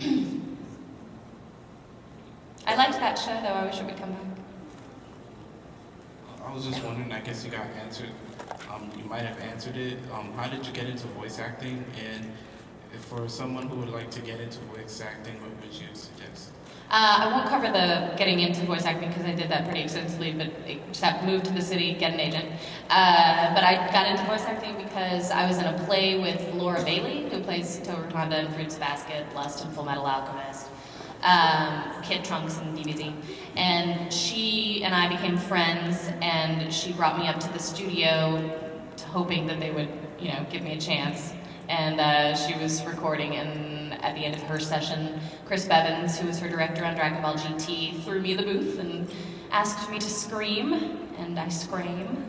I liked that show, though. I wish it would come back. I was just wondering, I guess you got answered, you might have answered it. How did you get into voice acting? And if for someone who would like to get into voice acting, what would you suggest? I won't cover the getting into voice acting because I did that pretty extensively, but I just have to move to the city, get an agent. But I got into voice acting because I was in a play with Laura Bailey, who plays Tova Rotunda in Fruits Basket, Lust and Full Metal Alchemist, Kid Trunks and DBZ. And she and I became friends, and she brought me up to the studio hoping that they would, give me a chance. And she was recording, and at the end of her session, Chris Bevins, who was her director on Dragon Ball GT, threw me the booth and asked me to scream, and I scream.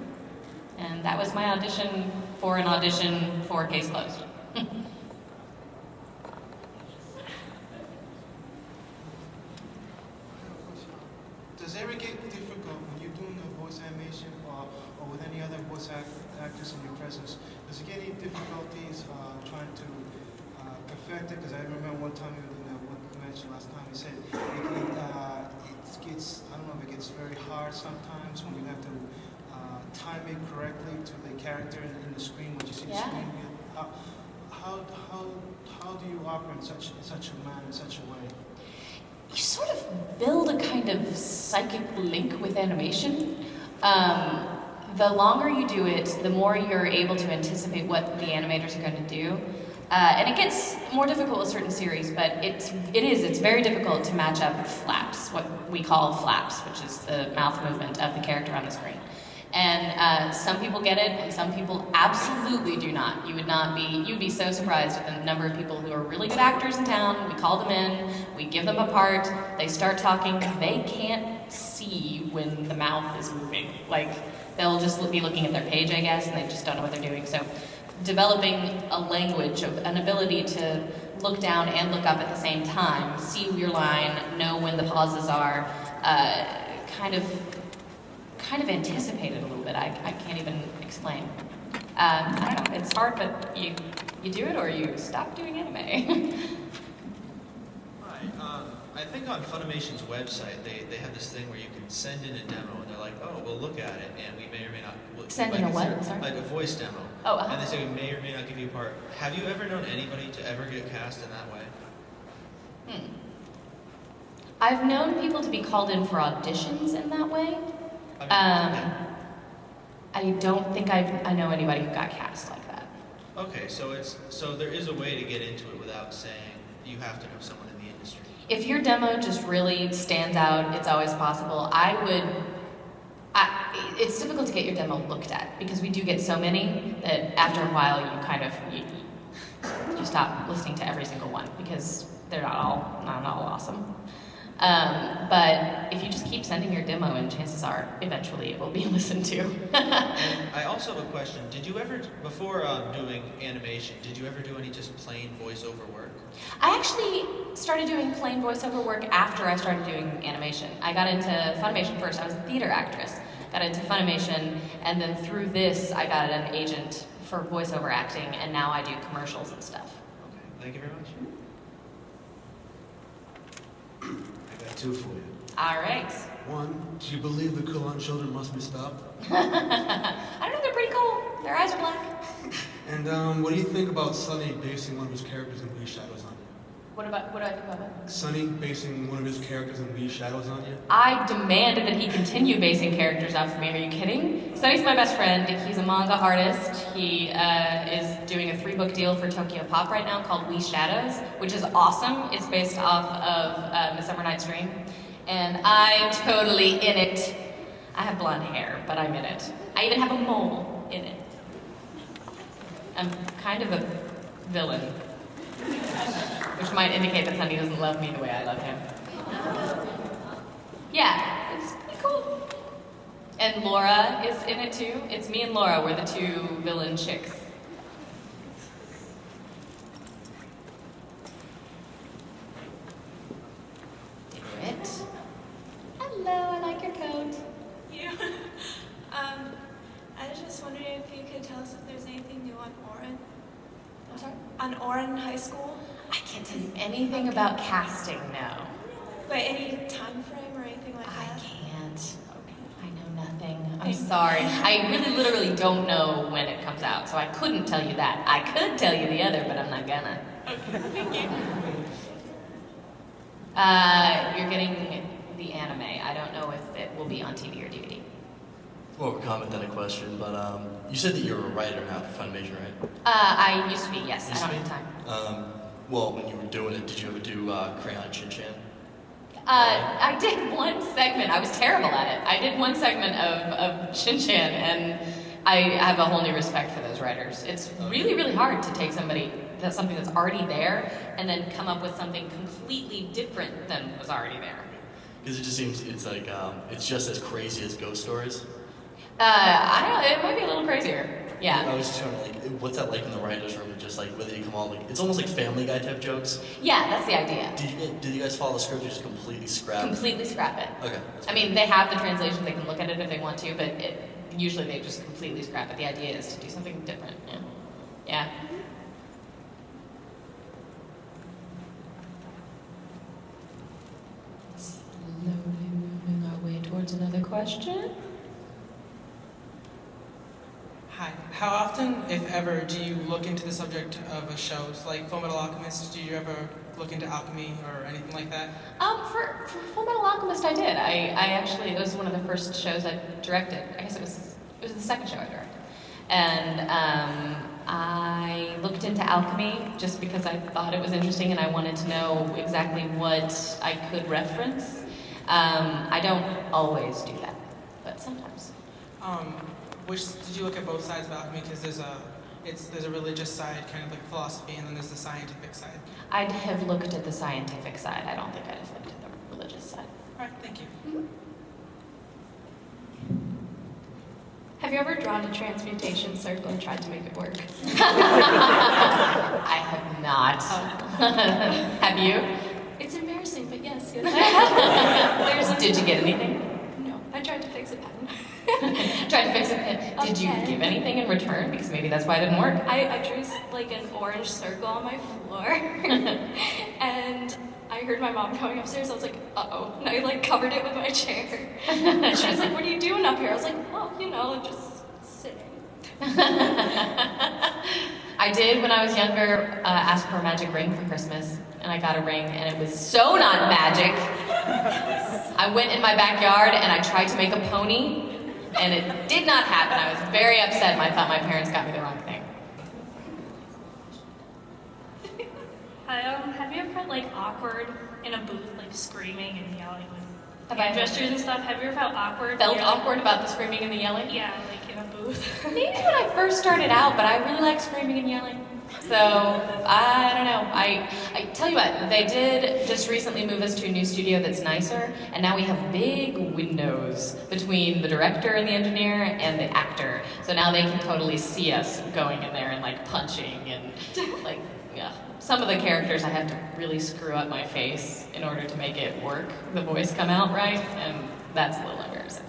And that was my audition for an audition for Case Closed. Does it ever get difficult when you're doing a voice animation or with any other voice actors in your presence? Does it get any difficulties trying to perfect it? Because I remember one time in what you mentioned last time, you said it gets, I don't know if it gets very hard sometimes when you have to time it correctly to the character in the screen, what you see the screen. How do you operate in such a manner, in such a way? You sort of build a kind of psychic link with animation. The longer you do it, the more you're able to anticipate what the animators are going to do. And it gets more difficult with certain series, but it's very difficult to match up flaps, what we call flaps, which is the mouth movement of the character on the screen. And some people get it, and some people absolutely do not. You'd be so surprised at the number of people who are really good actors in town. We call them in, we give them a part, they start talking, they can't see when the mouth is moving. Like, they'll just be looking at their page, I guess, and they just don't know what they're doing. So developing a language, an ability to look down and look up at the same time, see your line, know when the pauses are, kind of anticipate it a little bit. I can't even explain. I don't know, it's hard, but you do it or you stop doing anime. Hi, I think on Funimation's website, they have this thing where you can send in a demo, and they're like, oh, we'll look at it, and we may or may not... Send in a what? Sorry? Like a voice demo. Oh, And they say we may or may not give you a part. Have you ever known anybody to ever get cast in that way? I've known people to be called in for auditions in that way. I don't think I know anybody who got cast like that. Okay, so there is a way to get into it without saying you have to know someone in the industry. If your demo just really stands out, it's always possible. It's difficult to get your demo looked at because we do get so many that after a while you stop listening to every single one because they're not all awesome. But if you just keep sending your demo in, chances are eventually it will be listened to. And I also have a question. Did you ever, before doing animation, did you ever do any just plain voiceover work? I actually started doing plain voiceover work after I started doing animation. I got into Funimation first. I was a theater actress. Got into Funimation, and then through this, I got an agent for voiceover acting, and now I do commercials and stuff. Okay, thank you very much. I got two for you. All right. One, do you believe the Kulan children must be stopped? I don't know, they're pretty cool. Their eyes are black. And what do you think about Sunny basing one of his characters in We Shadows on you? What do I think about that? Sunny basing one of his characters in We Shadows on you? I demanded that he continue basing characters off of me. Are you kidding? Sunny's my best friend. He's a manga artist. He is doing a 3-book deal for Tokyo Pop right now called We Shadows, which is awesome. It's based off of Midsummer Night's Dream. And I'm totally in it. I have blonde hair, but I'm in it. I even have a mole in it. I'm kind of a villain, which might indicate that Sunny doesn't love me the way I love him. Yeah, it's pretty cool. And Laura is in it too. It's me and Laura, we're the two villain chicks. Do it. Hello, I like your coat. You. I was just wondering if you could tell us if there's anything new on Oren. I'm sorry? On Oren High School. I can't tell you anything about casting now. Like any time frame or anything like I that? can't. I know nothing. I'm sorry. I really literally don't know when it comes out, so I couldn't tell you that. I could tell you the other, but I'm not gonna. Okay, thank you. You're getting the anime. I don't know if it will be on TV or DVD. More of a comment than a question, but you said that you're a writer now for Funimation, right? I used to be, yes. Used I to don't be? have time. Well, when you were doing it, did you ever do Crayon Shin-Chan? I did one segment. I was terrible at it. I did one segment of Shin-Chan, and I have a whole new respect for those writers. It's really, really hard to take something that's already there and then come up with something completely different than was already there. Because it just seems it's like it's just as crazy as Ghost Stories. I don't know. It might be a little crazier. Yeah. I was just trying to like, what's that like in the writers' room? Just like whether you come on like it's almost like Family Guy type jokes. Yeah, that's the idea. Did you guys follow the script or just completely scrap? Completely scrap it. Okay. I mean, they have the translations. They can look at it if they want to, but usually they just completely scrap it. The idea is to do something different. Yeah. Yeah. Slowly moving our way towards another question. Hi. How often, if ever, do you look into the subject of a show? Like Fullmetal Alchemist, do you ever look into alchemy or anything like that? For Fullmetal Alchemist, I did. I actually, it was one of the first shows I directed. I guess it was the second show I directed. And I looked into alchemy just because I thought it was interesting and I wanted to know exactly what I could reference. I don't always do that, but sometimes. Did you look at both sides of alchemy? Because there's a religious side, kind of like philosophy, and then there's the scientific side. I'd have looked at the scientific side. I don't think I'd have looked at the religious side. All right, thank you. Mm-hmm. Have you ever drawn a transmutation circle and tried to make it work? I have not. Have you? It's embarrassing, but yes. Did you get anything? No, I tried to fix a pen. Tried to fix it. Did you Okay. give anything in return? Because maybe that's why it didn't work. I drew like an orange circle on my floor, and I heard my mom coming upstairs. I was like, uh-oh, and I like covered it with my chair. And she was like, what are you doing up here? I was like, oh, just sitting. I did, when I was younger, ask for a magic ring for Christmas, and I got a ring, and it was so not magic. I went in my backyard, and I tried to make a pony, and it did not happen. I was very upset, and I thought my parents got me the wrong thing. Hi, have you ever felt like awkward in a booth, like screaming and yelling with Have I hand gestures and stuff? Have you ever felt awkward? Felt when you're, like- awkward about the screaming and the yelling? Yeah, like in a booth. Maybe when I first started out, but I really like screaming and yelling. So, I don't know. I tell you what, they did just recently move us to a new studio that's nicer, and now we have big windows between the director and the engineer and the actor. So now they can totally see us going in there and like punching and like, yeah. Some of the characters I have to really screw up my face in order to make it work, the voice come out right, and that's a little embarrassing.